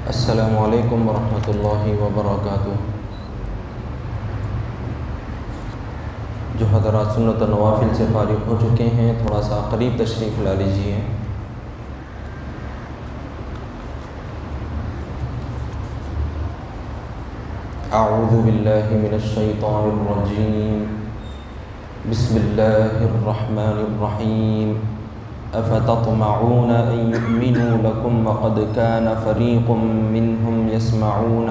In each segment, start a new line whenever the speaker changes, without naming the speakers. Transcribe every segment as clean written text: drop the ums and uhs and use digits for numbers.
السلام علیکم ورحمۃ اللہ وبرکاتہ۔ جو حضرات سنت و نوافل سے فارغ ہو چکے ہیں تھوڑا سا قریب تشریف لا لیجیے۔ اعوذ باللہ من الشیطان الرجیم، بسم اللہ الرحمن الرحیم۔ افتطمعون ان يؤمنوا لكم وقد كان فريق منهم يسمعون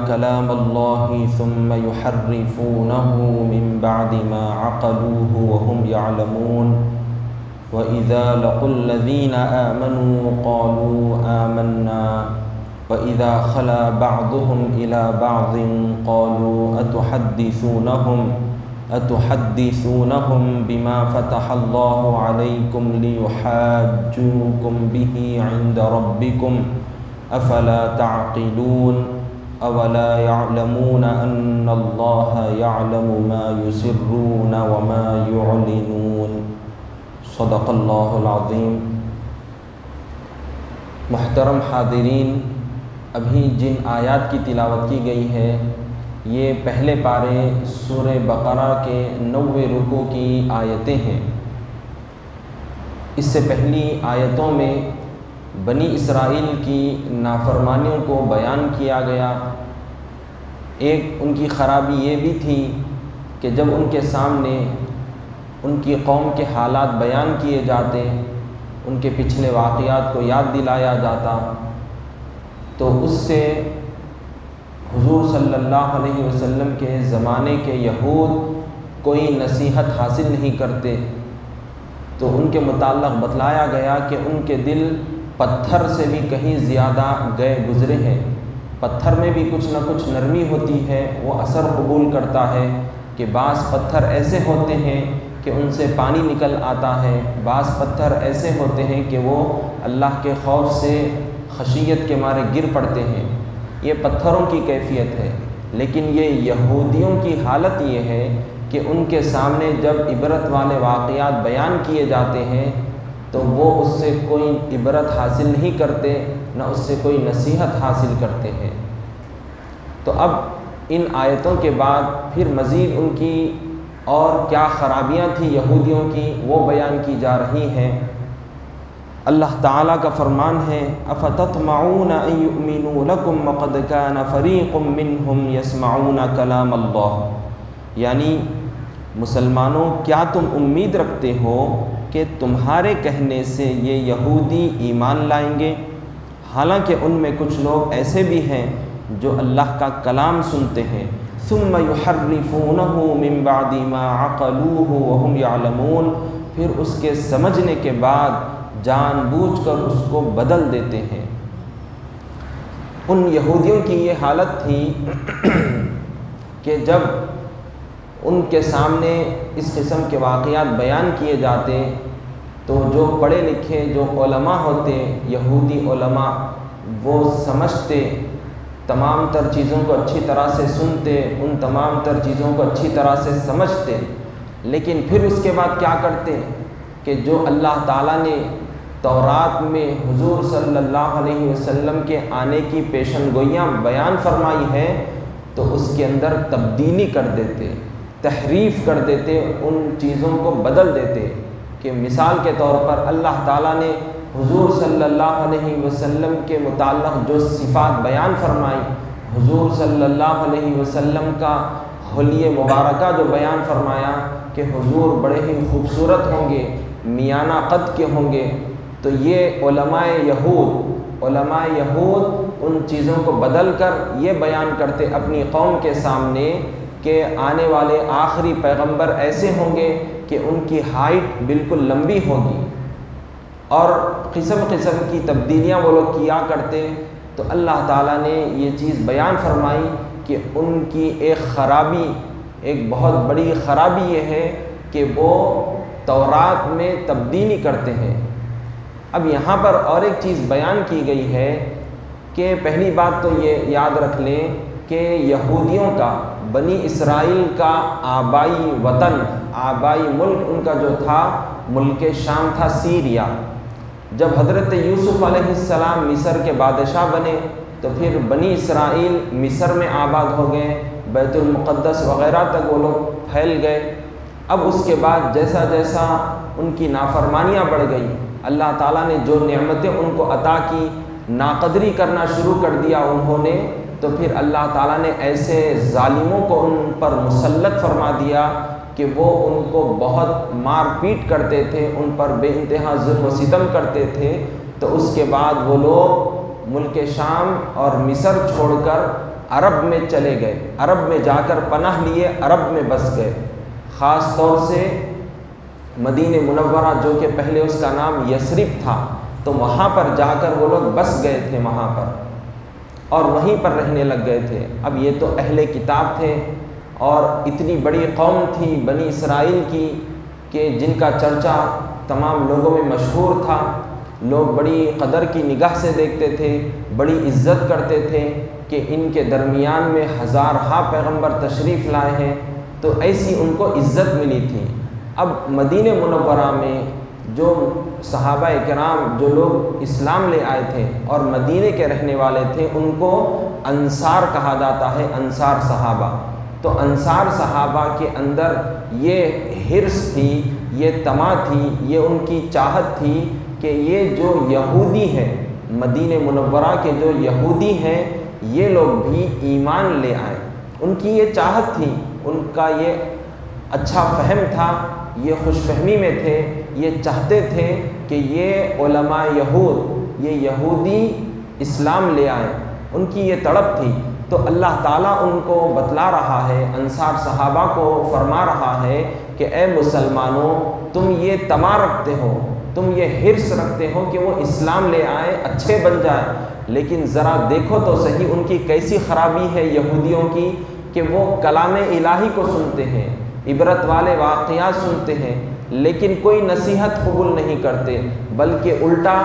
كلام الله ثم يحرفونه من بعد ما عقلوه وهم يعلمون وإذا لقوا الذين آمنوا قالوا آمنا وإذا خلا بعضهم إلى بعض قالوا أتحدثونهم بما فتح الله عليكم ليحاجوكم به عند ربكم أفلا تعقلون أولا يعلمون أن الله يعلم ما يسرون وما يعلنون صدق الله العظيم۔ محترم حاضرین، ابھی جن آیات کی تلاوت کی گئی ہے یہ پہلے پارے سورہ بقرہ کے 90 رکوع کی آیتیں ہیں۔ اس سے پہلی آیتوں میں بنی اسرائیل کی نافرمانیوں کو بیان کیا گیا۔ ایک ان کی خرابی یہ بھی تھی کہ جب ان کے سامنے ان کی قوم کے حالات بیان کیے جاتے، ان کے پچھلے واقعات کو یاد دلایا جاتا تو اس سے حضور صلی اللہ علیہ وسلم کے زمانے کے یہود کوئی نصیحت حاصل نہیں کرتے، تو ان کے متعلق بتلایا گیا کہ ان کے دل پتھر سے بھی کہیں زیادہ گئے گزرے ہیں۔ پتھر میں بھی کچھ نہ کچھ نرمی ہوتی ہے، وہ اثر قبول کرتا ہے کہ بعض پتھر ایسے ہوتے ہیں کہ ان سے پانی نکل آتا ہے، بعض پتھر ایسے ہوتے ہیں کہ وہ اللہ کے خوف سے خشیت کے مارے گر پڑتے ہیں۔ یہ پتھروں کی کیفیت ہے، لیکن یہ یہودیوں کی حالت یہ ہے کہ ان کے سامنے جب عبرت والے واقعات بیان کیے جاتے ہیں تو وہ اس سے کوئی عبرت حاصل نہیں کرتے، نہ اس سے کوئی نصیحت حاصل کرتے ہیں۔ تو اب ان آیتوں کے بعد پھر مزید ان کی اور کیا خرابیاں تھیں یہودیوں کی وہ بیان کی جا رہی ہیں۔ اللہ تعالیٰ کا فرمان ہے، افتطمعون ان یؤمنوا لکم وقد کان فریق منہم یسمعون کلام اللہ، یعنی مسلمانوں کیا تم امید رکھتے ہو کہ تمہارے کہنے سے یہ یہودی ایمان لائیں گے؟ حالانکہ ان میں کچھ لوگ ایسے بھی ہیں جو اللہ کا کلام سنتے ہیں، ثم یحرفونہ من بعد ما عقلوہ وہم یعلمون، پھر اس کے سمجھنے کے بعد جان بوجھ کر اس کو بدل دیتے ہیں۔ ان یہودیوں کی یہ حالت تھی کہ جب ان کے سامنے اس قسم کے واقعات بیان کیے جاتے تو جو پڑھے لکھے جو علماء ہوتے، یہودی علماء، وہ سمجھتے، تمام تر چیزوں کو اچھی طرح سے سنتے، ان تمام تر چیزوں کو اچھی طرح سے سمجھتے، لیکن پھر اس کے بعد کیا کرتے کہ جو اللہ تعالیٰ نے تورات میں حضور صلی اللہ علیہ وسلم کے آنے کی پیشن گوئیاں بیان فرمائی ہیں تو اس کے اندر تبدیلی کر دیتے، تحریف کر دیتے، ان چیزوں کو بدل دیتے۔ کہ مثال کے طور پر اللہ تعالیٰ نے حضور صلی اللہ علیہ وسلم کے متعلق جو صفات بیان فرمائی، حضور صلی اللہ علیہ وسلم کا حلیہ مبارکہ جو بیان فرمایا کہ حضور بڑے ہی خوبصورت ہوں گے، میانہ قد کے ہوں گے، تو یہ علماء یہود ان چیزوں کو بدل کر یہ بیان کرتے اپنی قوم کے سامنے کہ آنے والے آخری پیغمبر ایسے ہوں گے کہ ان کی ہائٹ بالکل لمبی ہوگی، اور قسم قسم کی تبدیلیاں وہ لوگ کیا کرتے۔ تو اللہ تعالیٰ نے یہ چیز بیان فرمائی کہ ان کی ایک خرابی، ایک بہت بڑی خرابی یہ ہے کہ وہ تورات میں تبدیلی کرتے ہیں۔ اب یہاں پر اور ایک چیز بیان کی گئی ہے کہ پہلی بات تو یہ یاد رکھ لیں کہ یہودیوں کا، بنی اسرائیل کا آبائی وطن، آبائی ملک ان کا جو تھا ملک شام تھا، سیریا، جب حضرت یوسف علیہ السلام مصر کے بادشاہ بنے تو پھر بنی اسرائیل مصر میں آباد ہو گئے، بیت المقدس وغیرہ تک وہ لوگ پھیل گئے۔ اب اس کے بعد جیسا جیسا ان کی نافرمانیاں بڑھ گئی، اللہ تعالیٰ نے جو نعمتیں ان کو عطا کی ناقدری کرنا شروع کر دیا انہوں نے، تو پھر اللہ تعالیٰ نے ایسے ظالموں کو ان پر مسلط فرما دیا کہ وہ ان کو بہت مار پیٹ کرتے تھے، ان پر بے انتہا ظلم و ستم کرتے تھے۔ تو اس کے بعد وہ لوگ ملک شام اور مصر چھوڑ کر عرب میں چلے گئے، عرب میں جا کر پناہ لیے، عرب میں بس گئے۔ خاص طور سے مدینہ منورہ جو کہ پہلے اس کا نام یثرب تھا، تو وہاں پر جا کر وہ لوگ بس گئے تھے وہاں پر، اور وہیں پر رہنے لگ گئے تھے۔ اب یہ تو اہل کتاب تھے اور اتنی بڑی قوم تھی بنی اسرائیل کی کہ جن کا چرچا تمام لوگوں میں مشہور تھا، لوگ بڑی قدر کی نگاہ سے دیکھتے تھے، بڑی عزت کرتے تھے کہ ان کے درمیان میں ہزارہا پیغمبر تشریف لائے ہیں، تو ایسی ان کو عزت ملی تھی۔ اب مدینہ منورہ میں جو صحابہ کرام جو لوگ اسلام لے آئے تھے اور مدینہ کے رہنے والے تھے، ان کو انصار کہا جاتا ہے، انصار صحابہ۔ تو انصار صحابہ کے اندر یہ حرص تھی، یہ طمع تھی، یہ ان کی چاہت تھی کہ یہ جو یہودی ہیں، مدینہ منورہ کے جو یہودی ہیں، یہ لوگ بھی ایمان لے آئیں۔ ان کی یہ چاہت تھی، ان کا یہ اچھا فہم تھا، یہ خوش فہمی میں تھے، یہ چاہتے تھے کہ یہ علماء یہود، یہ یہودی اسلام لے آئیں، ان کی یہ تڑپ تھی۔ تو اللہ تعالیٰ ان کو بتلا رہا ہے، انصار صحابہ کو فرما رہا ہے کہ اے مسلمانوں، تم یہ طمع رکھتے ہو، تم یہ حرص رکھتے ہو کہ وہ اسلام لے آئیں، اچھے بن جائیں، لیکن ذرا دیکھو تو صحیح ان کی کیسی خرابی ہے یہودیوں کی کہ وہ کلام الہی کو سنتے ہیں، عبرت والے واقعات سنتے ہیں، لیکن کوئی نصیحت قبول نہیں کرتے، بلکہ الٹا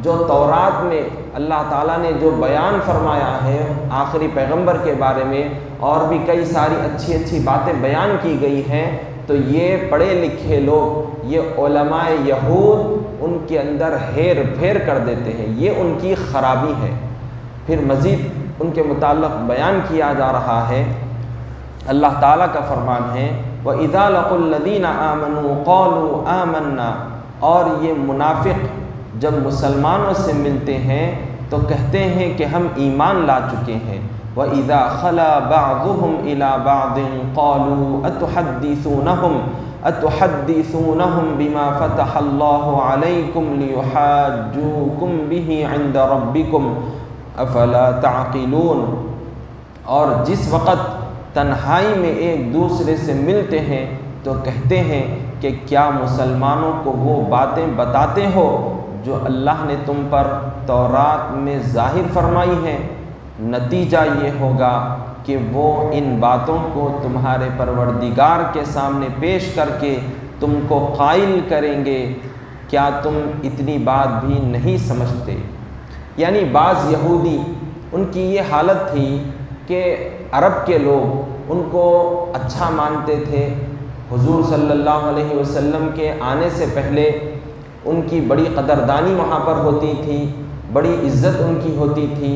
جو تورات میں اللہ تعالیٰ نے جو بیان فرمایا ہے آخری پیغمبر کے بارے میں، اور بھی کئی ساری اچھی اچھی باتیں بیان کی گئی ہیں، تو یہ پڑھے لکھے لوگ، یہ علماء یہود ان کے اندر ہیر پھیر کر دیتے ہیں، یہ ان کی خرابی ہے۔ پھر مزید ان کے متعلق بیان کیا جا رہا ہے، اللہ تعالیٰ کا فرمان ہے وَإِذَا لَقُوا الَّذِينَ آمَنُوا قَالُوا آمَنَّا، اور یہ منافق جب مسلمانوں سے ملتے ہیں تو کہتے ہیں کہ ہم ایمان لا چکے ہیں۔ وَإِذَا خَلَا بَعْضُهُمْ إِلَى بَعْضٍ قَالُوا أَتُحَدِّثُونَهُمْ بِمَا فَتَحَ اللَّهُ عَلَيْكُمْ لِيُحَاجُّوكُمْ بِهِ عِنْدَ رَبِّكُمْ أَفَلَا تَعْقِلُونَ، اور جس وقت تنہائی میں ایک دوسرے سے ملتے ہیں تو کہتے ہیں کہ کیا مسلمانوں کو وہ باتیں بتاتے ہو جو اللہ نے تم پر تورات میں ظاہر فرمائی ہیں؟ نتیجہ یہ ہوگا کہ وہ ان باتوں کو تمہارے پروردگار کے سامنے پیش کر کے تم کو قائل کریں گے، کیا تم اتنی بات بھی نہیں سمجھتے؟ یعنی بعض یہودی ان کی یہ حالت تھی کہ عرب کے لوگ ان کو اچھا مانتے تھے، حضور صلی اللہ علیہ وسلم کے آنے سے پہلے ان کی بڑی قدردانی وہاں پر ہوتی تھی، بڑی عزت ان کی ہوتی تھی۔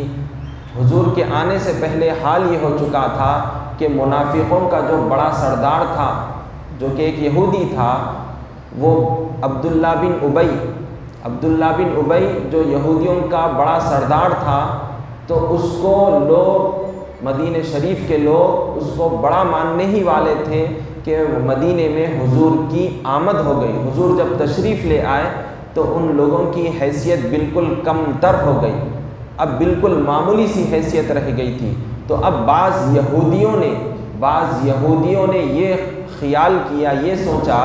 حضور کے آنے سے پہلے حال یہ ہو چکا تھا کہ منافقوں کا جو بڑا سردار تھا، جو کہ ایک یہودی تھا، وہ عبداللہ بن ابی جو یہودیوں کا بڑا سردار تھا، تو اس کو لوگ مدینہ شریف کے لوگ اس کو بڑا ماننے ہی والے تھے کہ مدینہ میں حضور کی آمد ہو گئی۔ حضور جب تشریف لے آئے تو ان لوگوں کی حیثیت بالکل کم تر ہو گئی، اب بالکل معمولی سی حیثیت رہ گئی تھی۔ تو اب بعض یہودیوں نے یہ خیال کیا، یہ سوچا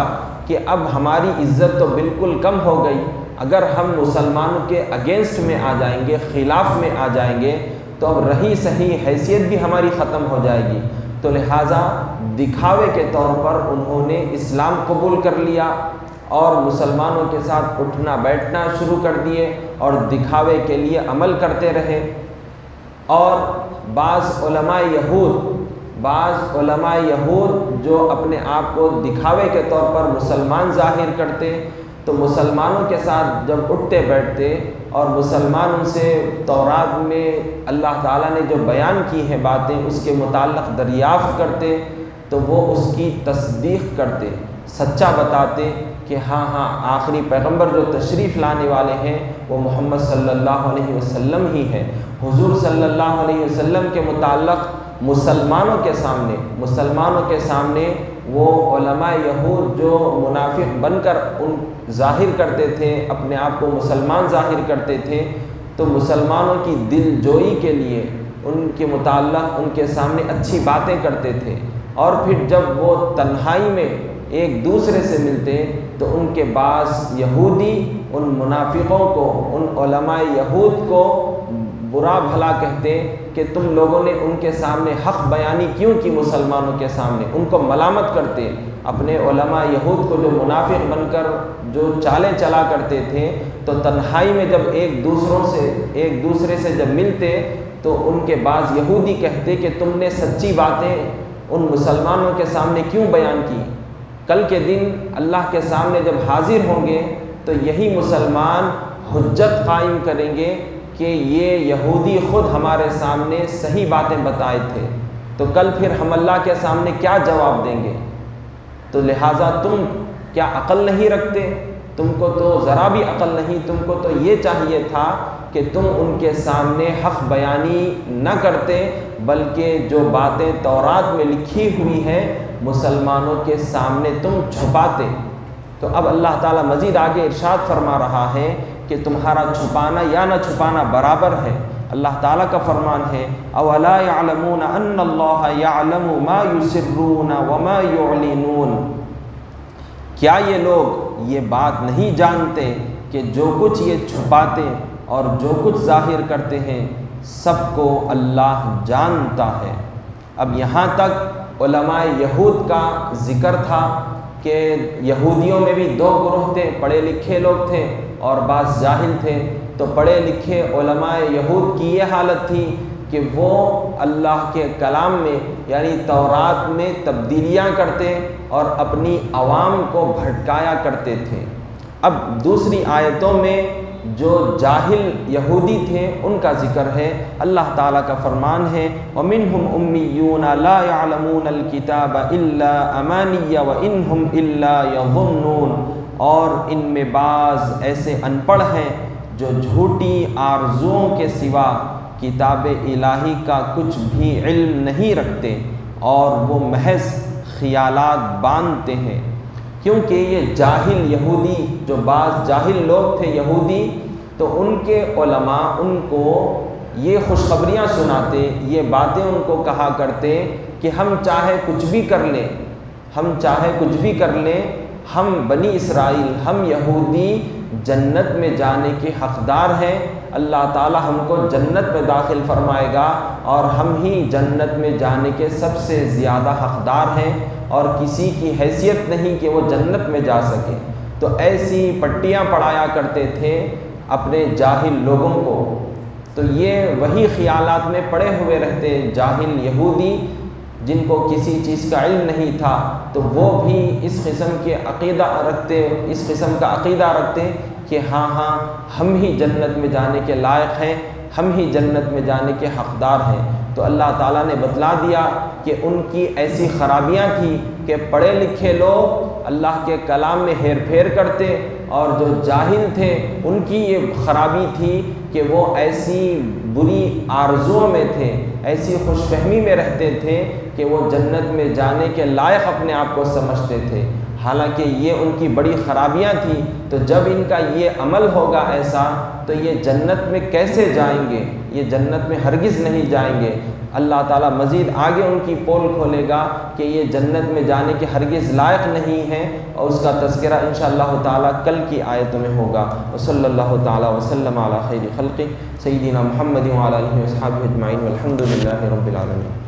کہ اب ہماری عزت تو بالکل کم ہو گئی، اگر ہم مسلمانوں کے اگینسٹ میں آ جائیں گے، خلاف میں آ جائیں گے، تو اب رہی صحیح حیثیت بھی ہماری ختم ہو جائے گی۔ تو لہٰذا دکھاوے کے طور پر انہوں نے اسلام قبول کر لیا اور مسلمانوں کے ساتھ اٹھنا بیٹھنا شروع کر دیے اور دکھاوے کے لیے عمل کرتے رہے۔ اور بعض علماء یہود جو اپنے آپ کو دکھاوے کے طور پر مسلمان ظاہر کرتے، تو مسلمانوں کے ساتھ جب اٹھتے بیٹھتے اور مسلمان ان سے تورات میں اللہ تعالیٰ نے جو بیان کی ہیں باتیں اس کے متعلق دریافت کرتے تو وہ اس کی تصدیق کرتے، سچا بتاتے کہ ہاں آخری پیغمبر جو تشریف لانے والے ہیں وہ محمد صلی اللہ علیہ وسلم ہی ہے۔ حضور صلی اللہ علیہ وسلم کے متعلق مسلمانوں کے سامنے وہ علماء یہود جو منافق بن کر ظاہر کرتے تھے، اپنے آپ کو مسلمان ظاہر کرتے تھے، تو مسلمانوں کی دل جوئی کے لیے ان کے متعلق ان کے سامنے اچھی باتیں کرتے تھے، اور پھر جب وہ تنہائی میں ایک دوسرے سے ملتے تو ان کے بعض یہودی ان منافقوں کو، ان علماء یہود کو برا بھلا کہتے کہ تم لوگوں نے ان کے سامنے حق بیانی کیوں کی، مسلمانوں کے سامنے ان کو ملامت کرتے۔ اپنے علماء یہود کو جو منافق بن کر جو چالیں چلا کرتے تھے، تو تنہائی میں جب ایک دوسرے سے جب ملتے تو ان کے بعض یہودی کہتے کہ تم نے سچی باتیں ان مسلمانوں کے سامنے کیوں بیان کی، کل کے دن اللہ کے سامنے جب حاضر ہوں گے تو یہی مسلمان حجت قائم کریں گے کہ یہ یہودی خود ہمارے سامنے صحیح باتیں بتائے تھے، تو کل پھر ہم اللہ کے سامنے کیا جواب دیں گے؟ تو لہٰذا تم کیا عقل نہیں رکھتے؟ تم کو تو ذرا بھی عقل نہیں، تم کو تو یہ چاہیے تھا کہ تم ان کے سامنے حق بیانی نہ کرتے، بلکہ جو باتیں تورات میں لکھی ہوئی ہیں مسلمانوں کے سامنے تم چھپاتے۔ تو اب اللہ تعالیٰ مزید آگے ارشاد فرما رہا ہے کہ تمہارا چھپانا یا نہ چھپانا برابر ہے۔ اللہ تعالیٰ کا فرمان ہے اولا یعلمون ان اللہ یعلم ما یسرون وما یعلنون، کیا یہ لوگ یہ بات نہیں جانتے کہ جو کچھ یہ چھپاتے اور جو کچھ ظاہر کرتے ہیں سب کو اللہ جانتا ہے۔ اب یہاں تک علماء یہود کا ذکر تھا کہ یہودیوں میں بھی دو گروہ تھے، پڑھے لکھے لوگ تھے اور بعض جاہل تھے۔ تو پڑھے لکھے علماء یہود کی یہ حالت تھی کہ وہ اللہ کے کلام میں یعنی تورات میں تبدیلیاں کرتے اور اپنی عوام کو بھٹکایا کرتے تھے۔ اب دوسری آیتوں میں جو جاہل یہودی تھے ان کا ذکر ہے۔ اللہ تعالیٰ کا فرمان ہے وَمِنْهُمْ أُمِّيُّونَ لَا يَعْلَمُونَ الْكِتَابَ إِلَّا أَمَانِيَّ وَإِنْهُمْ إِلَّا يَظُنُّونَ، اور ان میں بعض ایسے ان پڑھ ہیں جو جھوٹی آرزوؤں کے سوا کتاب الہی کا کچھ بھی علم نہیں رکھتے اور وہ محض خیالات باندھتے ہیں۔ کیونکہ یہ جاہل یہودی، جو بعض جاہل لوگ تھے یہودی، تو ان کے علماء ان کو یہ خوشخبریاں سناتے، یہ باتیں ان کو کہا کرتے کہ ہم چاہے کچھ بھی کر لیں، ہم بنی اسرائیل، ہم یہودی جنت میں جانے کے حقدار ہیں، اللہ تعالی ہم کو جنت میں داخل فرمائے گا اور ہم ہی جنت میں جانے کے سب سے زیادہ حقدار ہیں، اور کسی کی حیثیت نہیں کہ وہ جنت میں جا سکے۔ تو ایسی پٹیاں پڑھایا کرتے تھے اپنے جاہل لوگوں کو۔ تو یہ وہی خیالات میں پڑے ہوئے رہتے جاہل یہودی جن کو کسی چیز کا علم نہیں تھا، تو وہ بھی اس قسم کا عقیدہ رکھتے کہ ہاں ہم ہی جنت میں جانے کے لائق ہیں، ہم ہی جنت میں جانے کے حقدار ہیں۔ تو اللہ تعالیٰ نے بتلا دیا کہ ان کی ایسی خرابیاں تھیں کہ پڑھے لکھے لوگ اللہ کے کلام میں ہیر پھیر کرتے، اور جو جاہل تھے ان کی یہ خرابی تھی کہ وہ ایسی بری آرزوؤں میں تھے، ایسی خوش فہمی میں رہتے تھے کہ وہ جنت میں جانے کے لائق اپنے آپ کو سمجھتے تھے، حالانکہ یہ ان کی بڑی خرابیاں تھیں۔ تو جب ان کا یہ عمل ہوگا ایسا تو یہ جنت میں کیسے جائیں گے؟ یہ جنت میں ہرگز نہیں جائیں گے۔ اللہ تعالیٰ مزید آگے ان کی پول کھولے گا کہ یہ جنت میں جانے کے ہرگز لائق نہیں ہیں، اور اس کا تذکرہ انشاءاللہ تعالیٰ کل کی آیتوں میں ہوگا۔ وصلی اللہ تعالیٰ وسلم علی خیر خلقہ سیدنا محمد وعلی آلہ وصحبہ اجمعین والحمد للہ رب العالمین۔